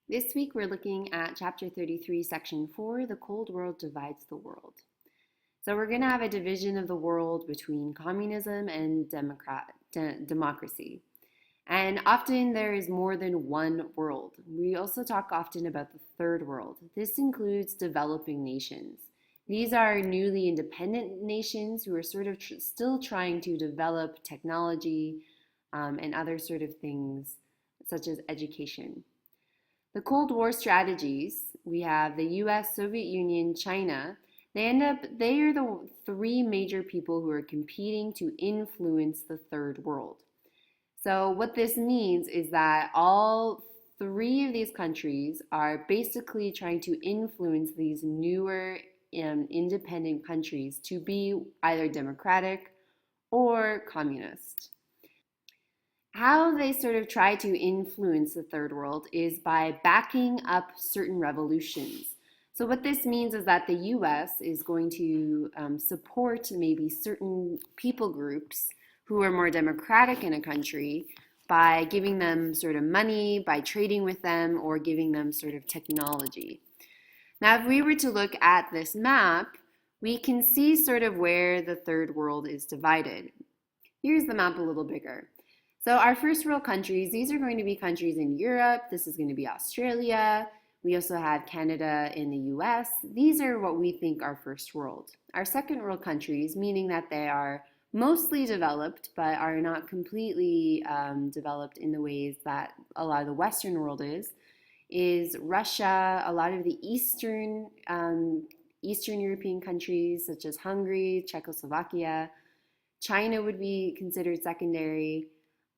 This week we're looking at Chapter 33, Section 4, The Cold War Divides the World. So we're going to have a division of the world between communism and democracy. And often there is more than one world. We also talk often about the third world. This includes developing nations. These are newly independent nations who are sort of still trying to develop technology and other sort of things such as education. The Cold War strategies, we have the US, Soviet Union, China. They are the three major people who are competing to influence the third world. So, what this means is that all three of these countries are basically trying to influence these newer independent countries to be either democratic or communist. How they sort of try to influence the third world is by backing up certain revolutions. So, what this means is that the US is going to support maybe certain people groups who are more democratic in a country by giving them sort of money, by trading with them, or giving them sort of technology. Now, if we were to look at this map, we can see sort of where the third world is divided. Here's the map a little bigger. So our first world countries, these are going to be countries in Europe. This is going to be Australia. We also have Canada in the US. These are what we think are first world. Our second world countries, meaning that they are mostly developed, but are not completely developed in the ways that a lot of the Western world is Russia, a lot of the Eastern European countries such as Hungary, Czechoslovakia. China would be considered secondary.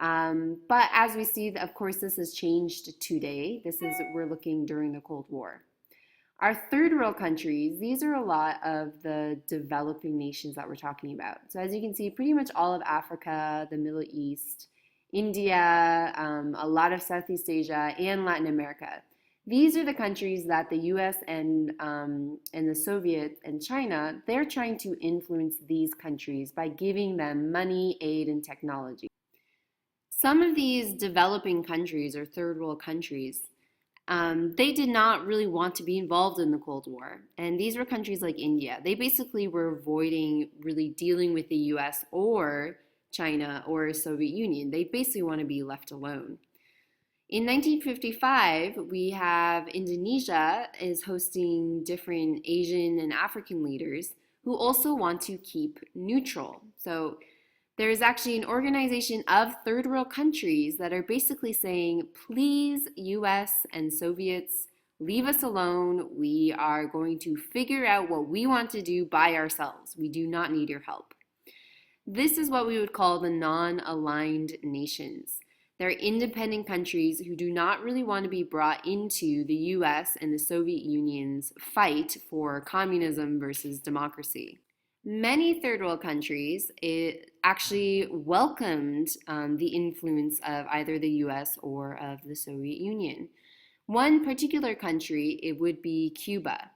But as we see, of course, this has changed today. We're looking during the Cold War. Our third world countries, these are a lot of the developing nations that we're talking about. So as you can see, pretty much all of Africa, the Middle East, India, a lot of Southeast Asia, and Latin America. These are the countries that the US and the Soviet and China, they're trying to influence these countries by giving them money, aid, and technology. Some of these developing countries or third world countries, they did not really want to be involved in the Cold War. And these were countries like India. They basically were avoiding really dealing with the US or China or Soviet Union. They basically want to be left alone. In 1955, we have Indonesia is hosting different Asian and African leaders who also want to keep neutral. So there is actually an organization of third world countries that are basically saying, please, US and Soviets, leave us alone. We are going to figure out what we want to do by ourselves. We do not need your help. This is what we would call the non-aligned nations. They're independent countries who do not really want to be brought into the US and the Soviet Union's fight for communism versus democracy. Many third world countries actually welcomed the influence of either the US or of the Soviet Union. One particular country, it would be Cuba.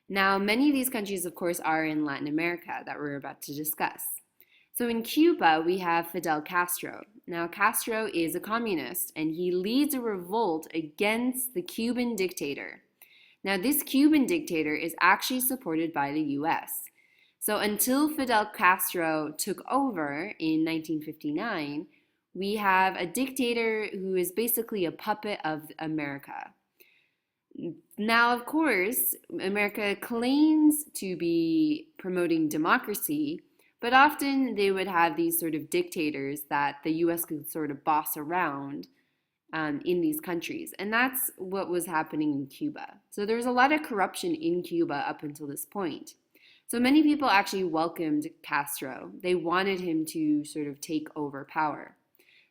Now, many of these countries, of course, are in Latin America that we're about to discuss. So in Cuba, we have Fidel Castro. Now, Castro is a communist, and he leads a revolt against the Cuban dictator. Now, this Cuban dictator is actually supported by the US. So until Fidel Castro took over in 1959, we have a dictator who is basically a puppet of America. Now, of course, America claims to be promoting democracy, but often they would have these sort of dictators that the US could sort of boss around in these countries. And that's what was happening in Cuba. So there was a lot of corruption in Cuba up until this point. So many people actually welcomed Castro. They wanted him to sort of take over power.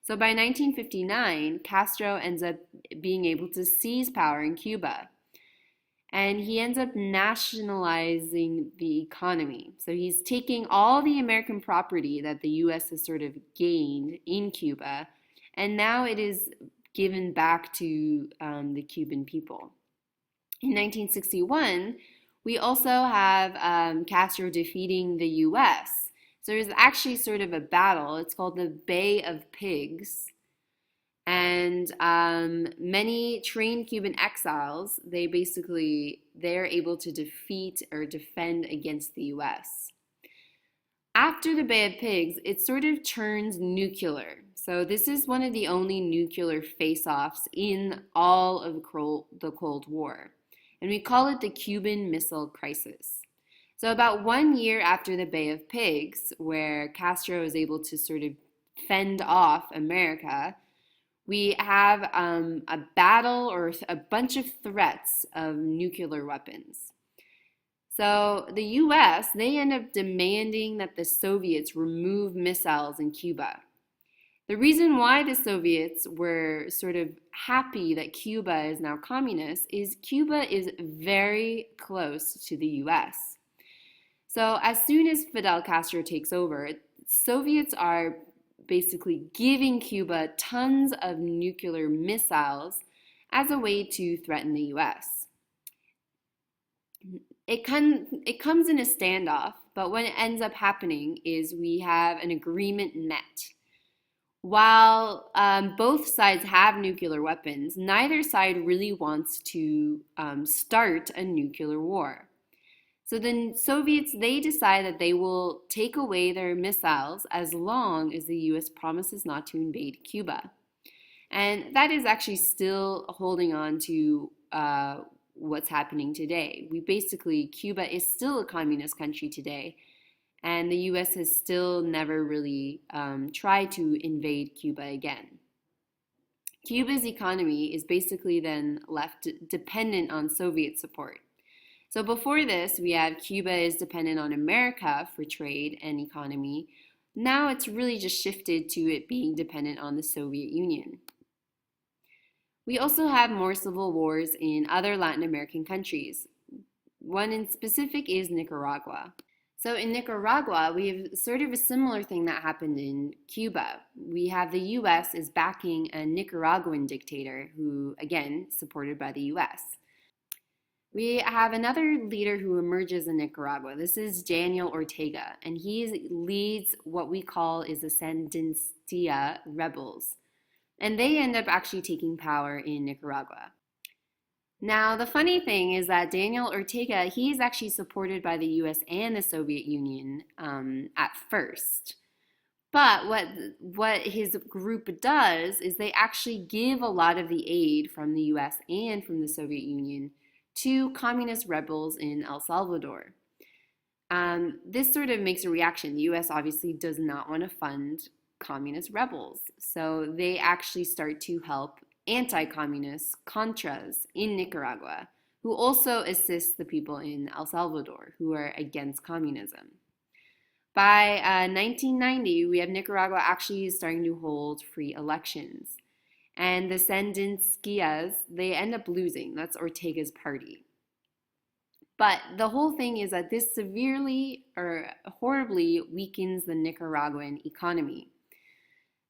So by 1959, Castro ends up being able to seize power in Cuba. And he ends up nationalizing the economy. So he's taking all the American property that the US has sort of gained in Cuba, and now it is given back to the Cuban people. In 1961, we also have Castro defeating the US. So there's actually sort of a battle. It's called the Bay of Pigs. And many trained Cuban exiles, they're able to defeat or defend against the US. After the Bay of Pigs, it sort of turns nuclear. So this is one of the only nuclear face-offs in all of the Cold War. And we call it the Cuban Missile Crisis. So about 1 year after the Bay of Pigs, where Castro is able to sort of fend off America, we have a battle or a bunch of threats of nuclear weapons. So the US, they end up demanding that the Soviets remove missiles in Cuba. The reason why the Soviets were sort of happy that Cuba is now communist is Cuba is very close to the US. So as soon as Fidel Castro takes over, Soviets are basically giving Cuba tons of nuclear missiles as a way to threaten the US. It comes in a standoff, but what ends up happening is we have an agreement met. While both sides have nuclear weapons, neither side really wants to start a nuclear war. So the Soviets, they decide that they will take away their missiles as long as the US promises not to invade Cuba. And that is actually still holding on to what's happening today. Cuba is still a communist country today, and the US has still never really tried to invade Cuba again. Cuba's economy is basically then left dependent on Soviet support. So before this, we have Cuba is dependent on America for trade and economy. Now it's really just shifted to it being dependent on the Soviet Union. We also have more civil wars in other Latin American countries. One in specific is Nicaragua. So in Nicaragua, we have sort of a similar thing that happened in Cuba. We have the US is backing a Nicaraguan dictator who, again, supported by the US. We have another leader who emerges in Nicaragua. This is Daniel Ortega, and he leads what we call is the Sandinista rebels. And they end up actually taking power in Nicaragua. Now, the funny thing is that Daniel Ortega, he is actually supported by the US and the Soviet Union at first. But what his group does is they actually give a lot of the aid from the US and from the Soviet Union to communist rebels in El Salvador. This sort of makes a reaction. The US obviously does not want to fund communist rebels, so they actually start to help anti-communist Contras in Nicaragua, who also assist the people in El Salvador who are against communism. By 1990, we have Nicaragua actually starting to hold free elections. And the Sandinistas, they end up losing. That's Ortega's party. But the whole thing is that this severely or horribly weakens the Nicaraguan economy.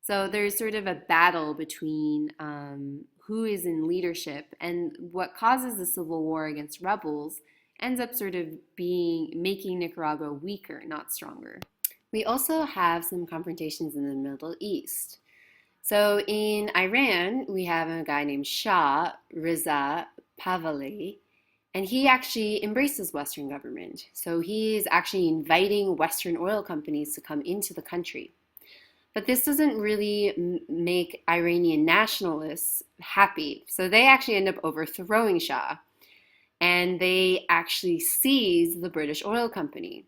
So there's sort of a battle between who is in leadership, and what causes the civil war against rebels ends up sort of making Nicaragua weaker, not stronger. We also have some confrontations in the Middle East. So in Iran, we have a guy named Shah Reza Pahlavi, and he actually embraces Western government. So he is actually inviting Western oil companies to come into the country. But this doesn't really make Iranian nationalists happy. So they actually end up overthrowing Shah, and they actually seize the British oil company.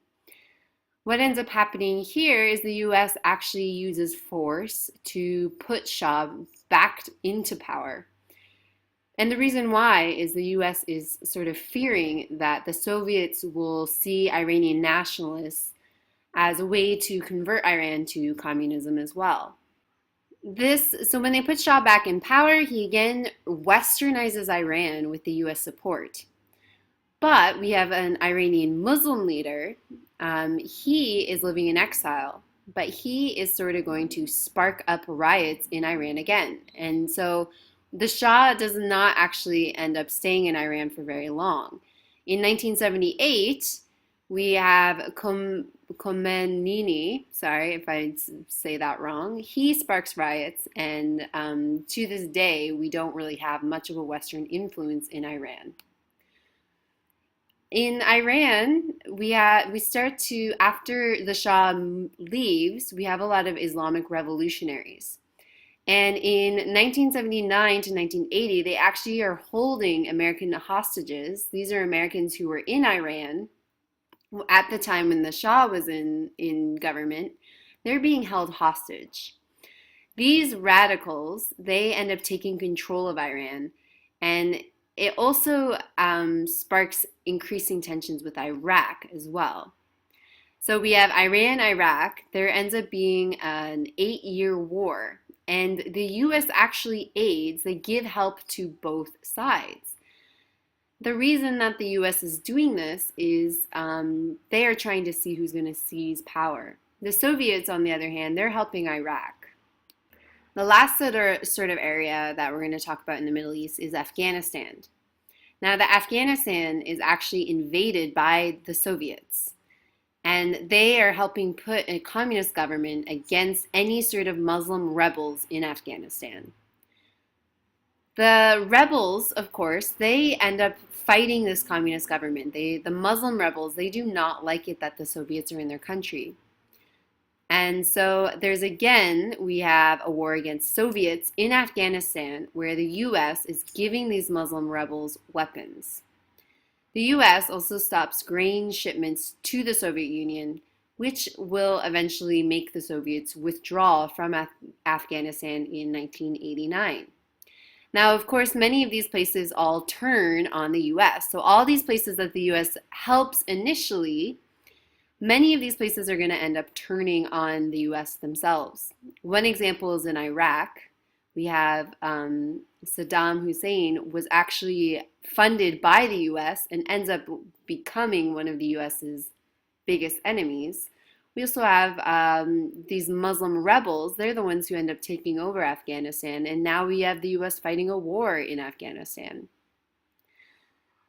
What ends up happening here is the US actually uses force to put Shah back into power. And the reason why is the US is sort of fearing that the Soviets will see Iranian nationalists as a way to convert Iran to communism as well. So when they put Shah back in power, he again westernizes Iran with the US support. But we have an Iranian Muslim leader. He is living in exile, but he is sort of going to spark up riots in Iran again. And so the Shah does not actually end up staying in Iran for very long. In 1978, we have Khomeini, sorry if I say that wrong, he sparks riots, and to this day, we don't really have much of a Western influence in Iran. In Iran, we start to, after the Shah leaves, we have a lot of Islamic revolutionaries. And in 1979 to 1980, they actually are holding American hostages. These are Americans who were in Iran at the time when the Shah was in government. They're being held hostage. These radicals, they end up taking control of Iran, and it also sparks increasing tensions with Iraq as well. So we have Iran, Iraq. There ends up being an 8-year war, and the U.S. actually aids, they give help to both sides. The reason that the U.S. is doing this is they are trying to see who's going to seize power. The Soviets, on the other hand, they're helping Iraq. The last sort of area that we're going to talk about in the Middle East is Afghanistan. Now, the Afghanistan is actually invaded by the Soviets, and they are helping put a communist government against any sort of Muslim rebels in Afghanistan. The rebels, of course, they end up fighting this communist government. The Muslim rebels, they do not like it that the Soviets are in their country. And so we have a war against Soviets in Afghanistan where the U.S. is giving these Muslim rebels weapons. The U.S. also stops grain shipments to the Soviet Union, which will eventually make the Soviets withdraw from Afghanistan in 1989. Now, of course, many of these places all turn on the U.S. So all these places that the U.S. helps initially, many of these places are going to end up turning on the U.S. themselves. One example is in Iraq. We have Saddam Hussein was actually funded by the U.S. and ends up becoming one of the U.S.'s biggest enemies. We also have these Muslim rebels. They're the ones who end up taking over Afghanistan, and now we have the U.S. fighting a war in Afghanistan.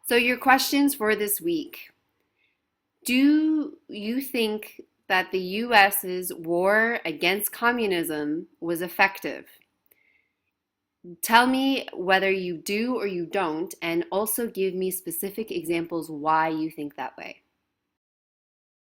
So your questions for this week. Do you think that the U.S.'s war against communism was effective? Tell me whether you do or you don't, and also give me specific examples why you think that way.